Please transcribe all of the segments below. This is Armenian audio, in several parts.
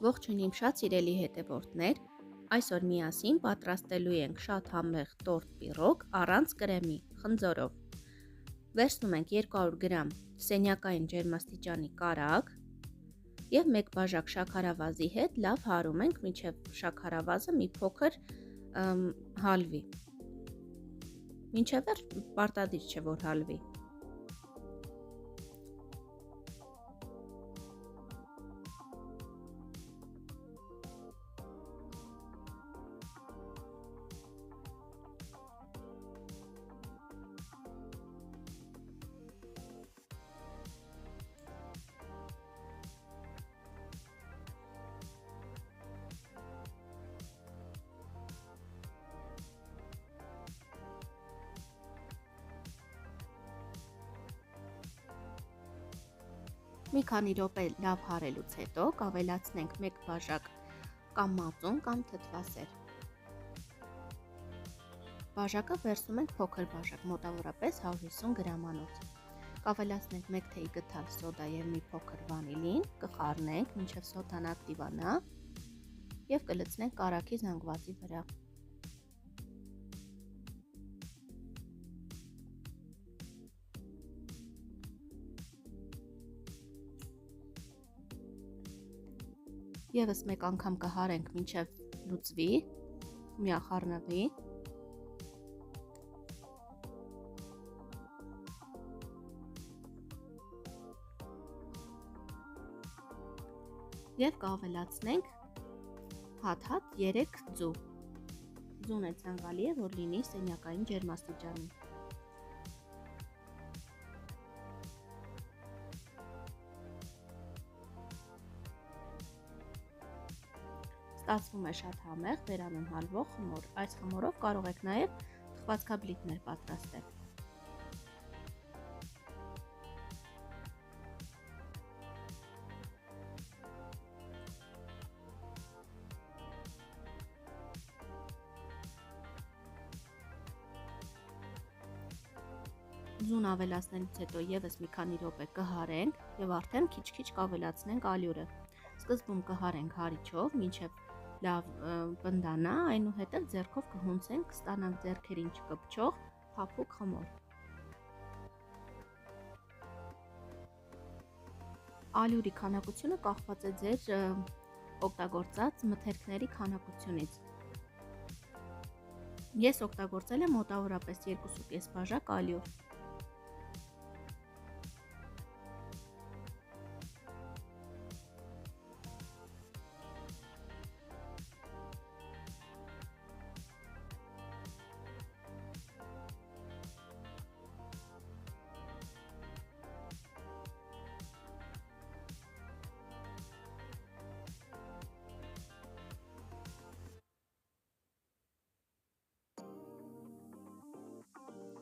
Ողջույն իմ շատ սիրելի հետևորդներ, այսօր միասին պատրաստելու ենք շատ համեղ տորտ պիրոգ առանց կրեմի, խնձորով։ Վերցնում ենք 200 գրամ սենյակային ջերմաստիճանի կարագ և 1 բաժակ շաքարավազի հետ լավ հարում ենք, մինչև շաքարավազը մի փոքր հալվի։ Մինչև պարտադիր չէ, որ հալվի։ Մի քանի րոպե լավ հարելուց հետո կավելացնենք 1 բաժակ կամ մածուն կամ թթվասեր։ Բաժակը վերցնում ենք փոքր բաժակ, մոտավորապես 150 գրամանոց։ Կավելացնենք 1 թեյ գթալ սոդա և մի փոքր վանիլին, կխառնենք մինչև սոդան ակտիվանա և կլցնենք կարագի զանգվածի վրա։ Եվս մեկ անգամ կհարենք մինչև լուծվի, միախառնվի։ Եվ կավելացնենք հատ-հատ 3 ձու։ Ձուն է ցանկալի է, որ լինի սենյակային ջերմաստիճանի։ Ստացվում է շատ համեղ, բերանում հալվող խմոր։ Այս խմորով կարող եք նաև թխվածքաբլիթներ պատրաստել։ Ձուն ավելացնելուց հետո եւս մի քանի րոպե կհարենք եւ արդեն քիչ-քիչ կավելացնենք ալյուրը։ Սկզբում կհարենք հարիչով, մինչև լավ պնդանա, այնուհետև ձեռքով կհունցենք, կստանանք ձեռքերին չկպչող փափուկ խմոր։ Ալյուրի քանակությունը կախված է ձեր օգտագործած մթերքների քանակությունից։ Ես օգտագործել եմ մոտավորապես 2.5 բաժակ ալյուր։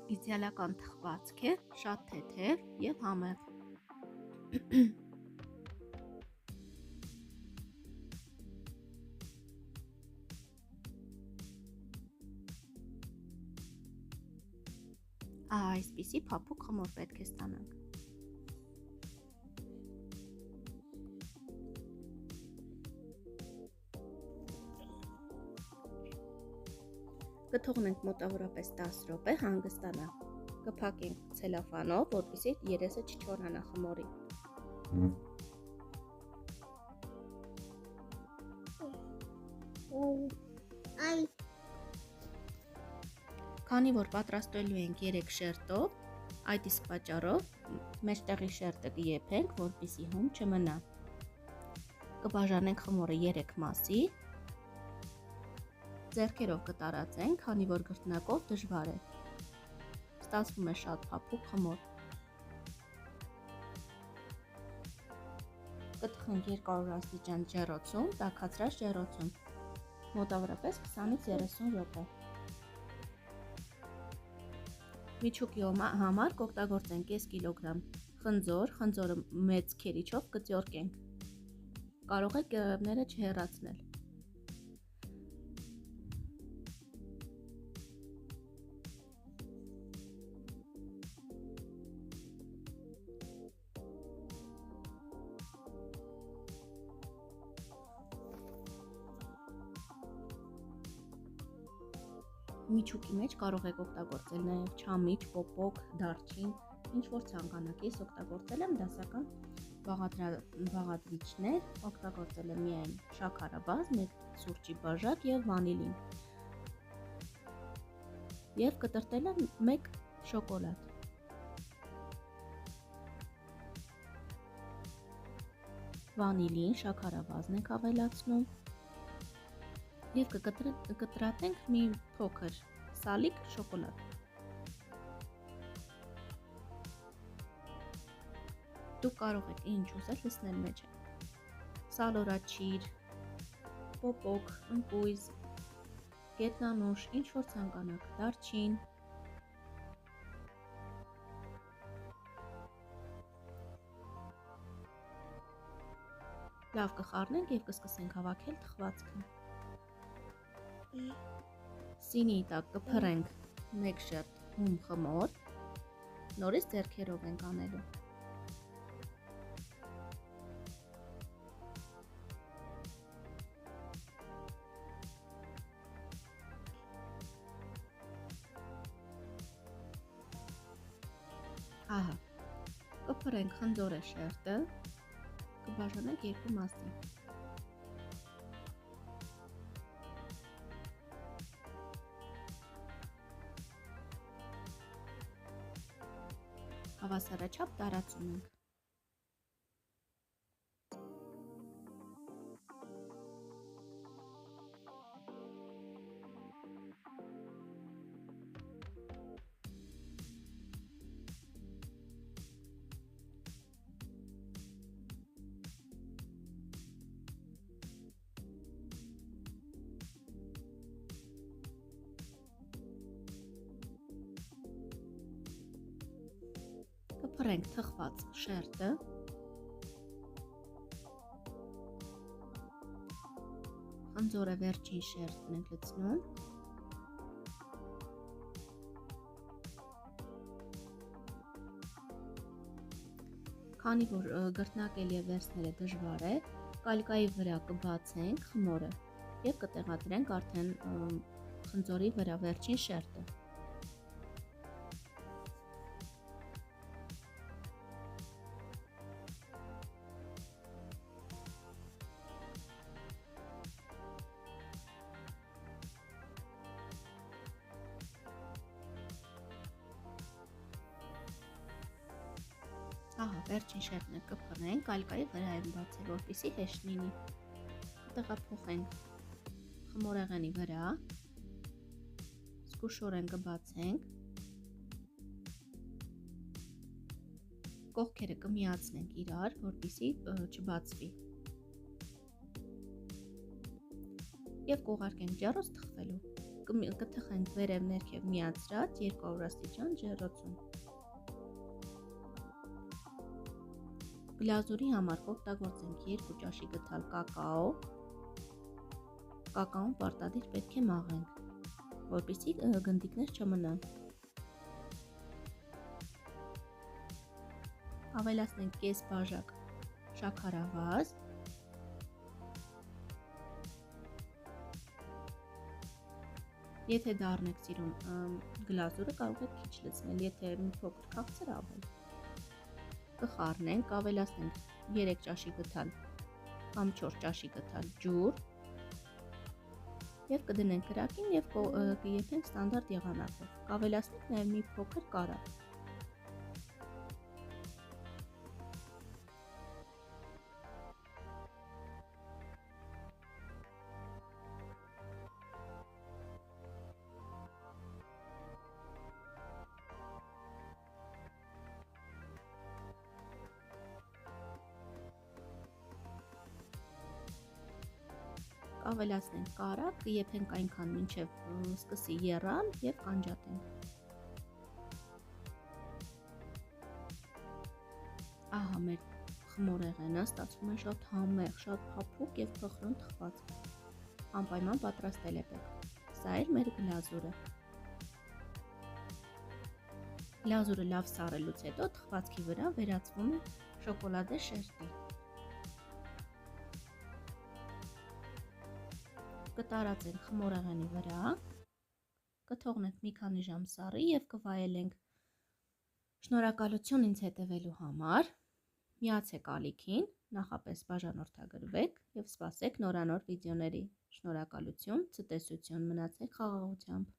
Իդեալական թխվածք է, շատ թեթև և համեղ։ Այսպիսի փափուկ խմոր պետք է ստանանք։ Կթողնենք մոտավորապես 10 րոպե հանգստանա։ Կփակենք ցելոֆանով, որպեսզի երեսը չչորանա խմորի։ Քանի որ պատրաստելու ենք 3 շերտով, այդ իսկ պատճառով մեջտեղի շերտը կեփենք, որպեսզի հում չմնա։ Կբաժանենք խմորը 3 մասի։ Ձեռքերով կտարածենք, քանի որ գրտնակով դժվար է։ Ստացվում է շատ փափուկ խմոր։ Կթխենք 200 աստիճան ջեռոցում, տաքացրած ջեռոցում, մոտավորապես 20-ից 30 րոպե։ Միջուկի համար կօգտագործենք 5 կիլոգրամ խնձոր, խնձորը մեծ քերիչով կձյորկենք։ Կարող եք եղևները չհեռացնել։ Միջուկի մեջ կարող եք օգտագործել նաև չամիչ, պոպոկ, դարչին, ինչ որ ցանկանաք։ Ես օգտագործել եմ դասական բաղադրիչներ, օգտագործել եմ միայն շաքարավազ, մեկ սուրճի բաժակ եւ վանիլին։ Եվ կտրատել եմ մեկ շոկոլադ։ Վանիլին, շաքարավազն ենք ավելացնում եւ կկտրատենք մի փոքր սալիկ շոկոլադ։ Դուք կարող եք ինչ ուզեք լցնել մեջ։ Սալորաչիր, պոպոկ, ընկույզ, գետնանուշ, ինչ որ ցանկանաք, դարչին։ Լավ կխառնենք եւ կսկսենք հավաքել թխվածքը։ Սինիի տակ կփռենք մեկ շերտ հում խմոր, նորից ձեռքերով ենք անելու։ Ահա, կփռենք խնձորե շերտը, կբաժանենք երկու մասի։ Հավասարաչափ տարածում ենք։ Կփռենք թխված շերտը, խնձորը վերջին շերտն ենք լցնում, քանի որ գրտնակել եւ վերցնելը դժվար է, կալկայի վրա կբացենք խմորը եւ կտեղադրենք արդեն խնձորի վրա վերջին շերտը։ Ահա, վերջին շերտն կփռենք, կալկայի վրա եմ բացել, որպեսզի հեշտ լինի։ Կտեղափոխենք խմորեղենի վրա, զգուշորեն կբացենք, կողքերը կմիացնենք իրար, որպեսզի չբացվի։ Եվ կուղարկենք ջեռոց թխվելու։ Կթխենք վերև ներքև միացրած 200 աստիճան ջեռոցում։ Գլազուրի համար կօգտագործենք 2 ճաշի գթալ կակաո։ Կակաոն պարտադիր պետք է մաղենք, որպեսզի գնդիկներ չմնան։ Ավելացնենք կես բաժակ շաքարավազ։ Եթե դառն եք սիրում գլազուրը, կարող եք քիչ լցնել, եթե մի փոքր քաղցր ավել։ Կխառնենք, ավելացնենք 3 ճաշի գթալ կամ 4 ճաշի գթալ ջուր եւ կդնենք կրակին եւ կեփենք ստանդարտ եղանակով։ Կավելացնենք նաեւ մի փոքր կարագ։ Ավելացնենք կարագ, կեփենք այնքան մինչև սկսի եռալ եւ կանջատենք։ Ահա մեր խմորեղենը ստացվում է շատ համեղ, շատ փափուկ եւ փխրուն թխված։ Անպայման պատրաստել եք։ Սա էր մեր գլազուրը։ Գլազուրը լավ սառելուց հետո թխվածքի վրա վերածվում է շոկոլադե շերտի։ Կտարածենք խմորեղենի վրա, կթողնենք մի քանի ժամ սառի և կվայելենք։ Շնորհակալություն ինձ հետևելու համար, միացեք ալիքին, նախապես բաժանորդագրվեք և սպասեք նորանոր վիդեոների։ Շնորհակալություն, ցտեսություն, մնացեք խաղաղությամբ։